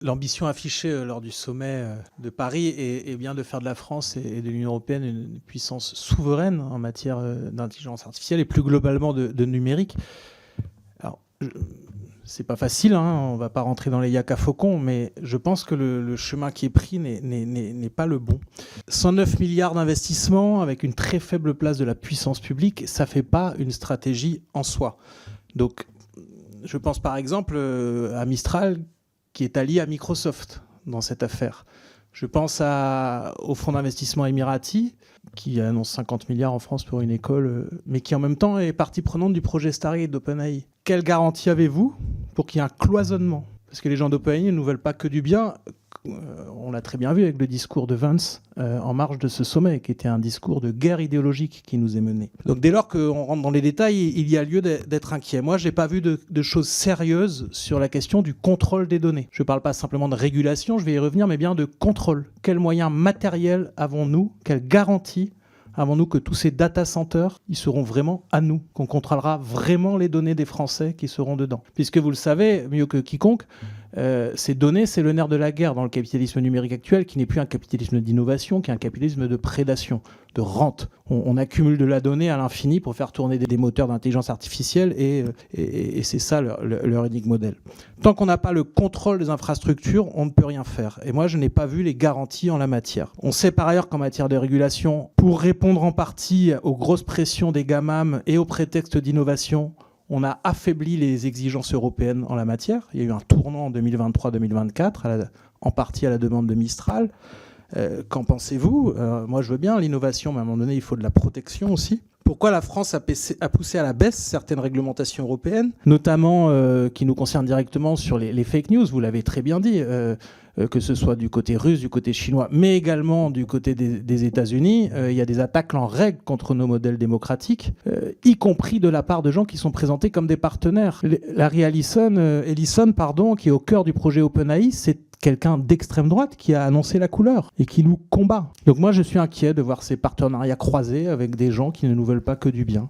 L'ambition affichée lors du sommet de Paris est bien de faire de la France et de l'Union européenne une puissance souveraine en matière d'intelligence artificielle et plus globalement de numérique. Alors, c'est pas facile, hein, on va pas rentrer dans les yaka faucons, mais je pense que le chemin qui est pris n'est pas le bon. 109 milliards d'investissements avec une très faible place de la puissance publique, ça fait pas une stratégie en soi. Donc, je pense par exemple à Mistral, qui est allié à Microsoft dans cette affaire. Je pense au fonds d'investissement Emirati, qui annonce 50 milliards en France pour une école, mais qui en même temps est partie prenante du projet Stargate d'OpenAI. Quelle garantie avez-vous pour qu'il y ait un cloisonnement ? Parce que les gens d'OpenAI ne veulent pas que du bien. On l'a très bien vu avec le discours de Vance en marge de ce sommet, qui était un discours de guerre idéologique qui nous est mené. Donc dès lors qu'on rentre dans les détails, il y a lieu d'être inquiet. Moi, je n'ai pas vu de choses sérieuses sur la question du contrôle des données. Je ne parle pas simplement de régulation, je vais y revenir, mais bien de contrôle. Quels moyens matériels avons-nous ? Quelles garanties avons-nous que tous ces data centers, ils seront vraiment à nous, qu'on contrôlera vraiment les données des Français qui seront dedans ? Puisque vous le savez mieux que quiconque, ces données, c'est le nerf de la guerre dans le capitalisme numérique actuel, qui n'est plus un capitalisme d'innovation, qui est un capitalisme de prédation, de rente. On accumule de la donnée à l'infini pour faire tourner des moteurs d'intelligence artificielle et c'est ça leur unique modèle. Tant qu'on n'a pas le contrôle des infrastructures, on ne peut rien faire. Et moi, je n'ai pas vu les garanties en la matière. On sait par ailleurs qu'en matière de régulation, pour répondre en partie aux grosses pressions des GAMAM et au prétexte d'innovation, on a affaibli les exigences européennes en la matière. Il y a eu un tournant en 2023-2024, en partie à la demande de Mistral. Qu'en pensez-vous ? Moi, je veux bien l'innovation, mais à un moment donné, il faut de la protection aussi. Pourquoi la France a poussé à la baisse certaines réglementations européennes, notamment qui nous concernent directement sur les fake news, vous l'avez très bien dit, que ce soit du côté russe, du côté chinois, mais également du côté des États-Unis. Il y a des attaques en règle contre nos modèles démocratiques, y compris de la part de gens qui sont présentés comme des partenaires. Larry Ellison, qui est au cœur du projet OpenAI, c'est quelqu'un d'extrême droite qui a annoncé la couleur et qui nous combat. Donc moi, je suis inquiet de voir ces partenariats croisés avec des gens qui ne nous veulent pas que du bien.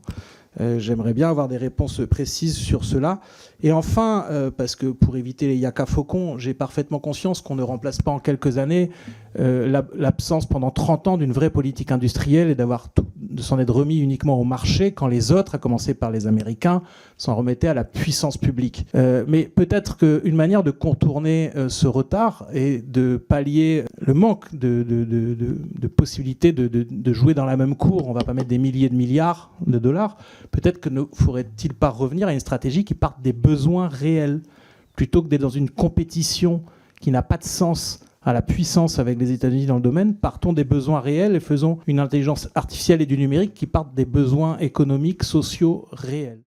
J'aimerais bien avoir des réponses précises sur cela. Et enfin, parce que pour éviter les yaka faucons, j'ai parfaitement conscience qu'on ne remplace pas en quelques années l'absence pendant 30 ans d'une vraie politique industrielle et de s'en être remis uniquement au marché quand les autres, à commencer par les Américains, s'en remettaient à la puissance publique. Mais peut-être qu'une manière de contourner ce retard et de pallier le manque de possibilités de jouer dans la même cour, on ne va pas mettre des milliers de milliards de dollars, peut-être que ne faudrait-il pas revenir à une stratégie qui parte des besoins réels, plutôt que d'être dans une compétition qui n'a pas de sens à la puissance avec les États-Unis dans le domaine. Partons des besoins réels et faisons une intelligence artificielle et du numérique qui partent des besoins économiques, sociaux réels.